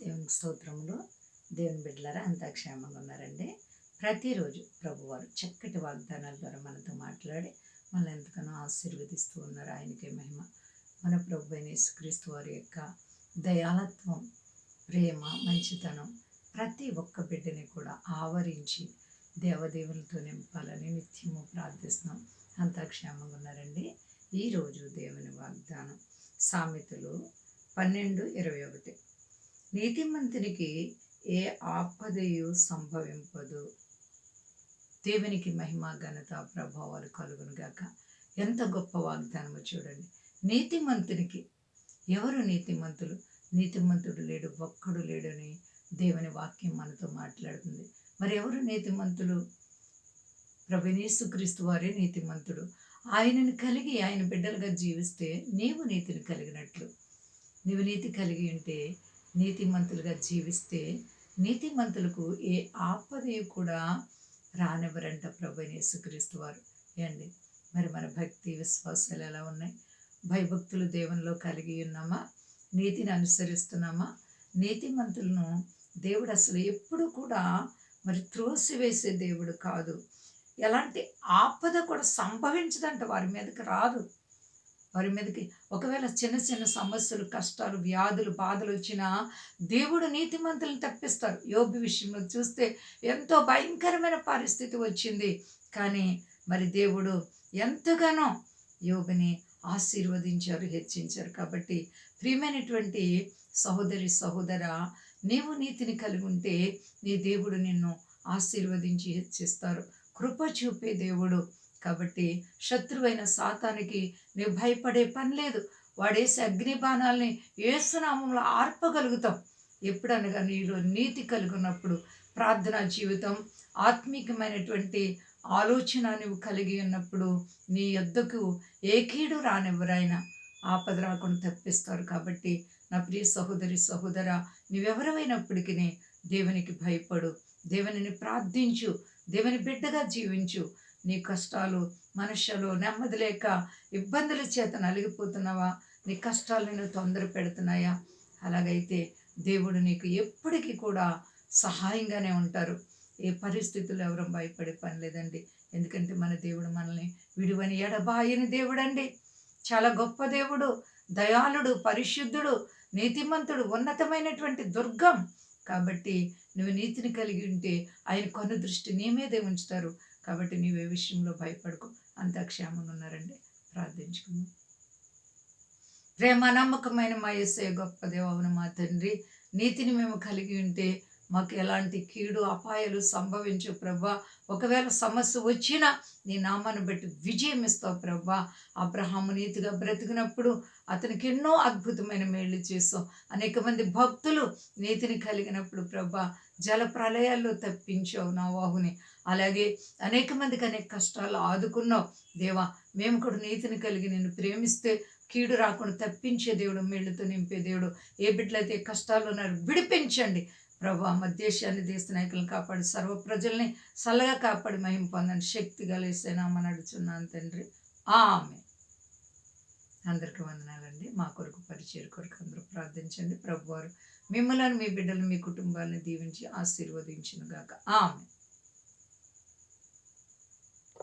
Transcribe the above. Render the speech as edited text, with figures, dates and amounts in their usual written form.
దేవునికి స్తోత్రములు. దేవుని బిడ్డలారా అంతా క్షేమంగా ఉన్నారండి. ప్రతిరోజు ప్రభువారు చక్కటి వాగ్దానాల ద్వారా మనతో మాట్లాడి మనల్ని ఎంతగానో ఆశీర్వదిస్తూ ఉన్నారు. ఆయనకే మహిమ. మన ప్రభు అయిన యేసుక్రీస్తు వారి యొక్క దయాళత్వం, ప్రేమ, మంచితనం ప్రతి ఒక్క బిడ్డని కూడా ఆవరించి దేవదేవులతో నింపాలని నిత్యము ప్రార్థిస్తున్నాం. అంతా క్షేమంగా ఉన్నారండి. ఈరోజు దేవుని వాగ్దానం సామెతలు 12:21. నీతిమంతునికి ఏ ఆపదయు సంభవింపదు. దేవునికి మహిమ, ఘనత, ప్రభావాలు కలుగును గాక. ఎంత గొప్ప వాగ్దానమో చూడండి. నీతిమంతునికి, ఎవరు నీతిమంతులు? నీతిమంతుడు లేడు, ఒక్కడు లేడని దేవుని వాక్యం మనతో మాట్లాడుతుంది. మరి ఎవరు నీతిమంతులు? ప్రభువైన యేసుక్రీస్తు వారే నీతిమంతుడు. ఆయనను కలిగి ఆయన బిడ్డలుగా జీవిస్తే నీవు నీతిని కలిగినట్లు. నీవు నీతి కలిగి ఉంటే, నీతిమంతులుగా జీవిస్తే నీతిమంతులకు ఏ ఆపదయు కూడా రానివ్వరంట ప్రభువైన యేసుక్రీస్తు వారు. ఏండి మరి మన భక్తి విశ్వాసాలు ఎలా ఉన్నాయి? భయభక్తులు దేవునిలో కలిగి ఉన్నామా? నీతిని అనుసరిస్తున్నామా? నీతిమంతులను దేవుడు అసలు ఎప్పుడు కూడా మరి త్రోసివేసే దేవుడు కాదు. ఎలాంటి ఆపద కూడా సంభవించదంట, వారి మీదకి రాదు. వారి మీదకి ఒకవేళ చిన్న చిన్న సమస్యలు, కష్టాలు, వ్యాధులు, బాధలు వచ్చినా దేవుడు నీతిమంతులను తప్పిస్తారు. యోబు విషయంలో చూస్తే ఎంతో భయంకరమైన పరిస్థితి వచ్చింది, కానీ మరి దేవుడు ఎంతగానో యోబుని ఆశీర్వదించారు, హెచ్చించారు. కాబట్టి ప్రియమైనటువంటి సహోదరి, సహోదర, నీవు నీతిని కలిగి ఉంటే నీ దేవుడు నిన్ను ఆశీర్వదించి హెచ్చిస్తారు. కృప చూపే దేవుడు. కాబట్టి శత్రువైన సాతానికి నువ్వు భయపడే పని లేదు. వాడేసే అగ్నిబాణాలని యేసునామంలో ఆర్పగలుగుతాం. ఎప్పుడనగా నీలో నీతి కలుగున్నప్పుడు, ప్రార్థనా జీవితం, ఆత్మీకమైనటువంటి ఆలోచన నువ్వు కలిగి ఉన్నప్పుడు నీ యొద్దకు ఏ కీడు రానివ్వరైనా, ఆపద రాకుండా తప్పిస్తారు. కాబట్టి నా ప్రియ సహోదరి, సహోదర, నువ్వెవరైనప్పటికీ దేవునికి భయపడు, దేవునిని ప్రార్థించు, దేవుని బిడ్డగా జీవించు. నీ కష్టాలు, మనుష్యలో నెమ్మది లేక ఇబ్బందుల చేత నలిగిపోతున్నావా? నీ కష్టాలు నిన్ను తొందర పెడుతున్నాయా? అలాగైతే దేవుడు నీకు ఎప్పటికీ కూడా సహాయంగానే ఉంటారు. ఏ పరిస్థితుల్లో ఎవరూ భయపడే పని లేదండి. ఎందుకంటే మన దేవుడు మనల్ని విడువని ఎడబాయని దేవుడండి. చాలా గొప్ప దేవుడు, దయాళుడు, పరిశుద్ధుడు, నీతిమంతుడు, ఉన్నతమైనటువంటి దుర్గం. కాబట్టి నువ్వు నీతిని కలిగి ఉంటే ఆయన కను దృష్టి నీ మీదే ఉంచుతారు. కాబట్టి నీవే విషయంలో భయపడకు. అంతా క్షేమంగా ఉన్నారండి. ప్రార్థించుకుందాం. ప్రేమ నమ్మకమైన మా యేసయ్య గొప్ప దేవవును మా తండ్రి, నీతిని మేము కలిగి ఉంటే మాకు ఎలాంటి కీడు అపాయాలు సంభవించు ప్రభా. ఒకవేళ సమస్య వచ్చినా నీ నామాన్ని బట్టి విజయం ఇస్తావు ప్రభా. అబ్రహాము నీతిగా బ్రతికినప్పుడు అతనికి ఎన్నో అద్భుతమైన మేళ్లు చేసావు. అనేక మంది భక్తులు నీతిని కలిగినప్పుడు ప్రభా జల ప్రళయాల్లో తప్పించావు నోవాహుని. అలాగే అనేక మందికి అనేక కష్టాలు ఆదుకున్నావు దేవా. మేము కూడా నీతిని కలిగి నిన్ను ప్రేమిస్తే కీడు రాకుండా తప్పించే దేవుడు, మేళ్లతో నింపే దేవుడు. ఏ బిడ్డలైతే కష్టాలు ఉన్నారు విడిపించండి ప్రభా. మా దేశాన్ని, దేశ నాయకులను కాపాడి సర్వ ప్రజల్ని చల్లగా కాపాడి మహిమ పొందండి. శక్తి కలిసేనామని అడుగుతున్నాను తండ్రి. ఆమె అందరికీ వందనాలండి. మా కొరకు, పరిచయం కొరకు అందరూ ప్రార్థించండి. ప్రభువారు మిమ్మల్ని, మీ బిడ్డలు, మీ కుటుంబాలను దీవించి ఆశీర్వదించును గాక. ఆమె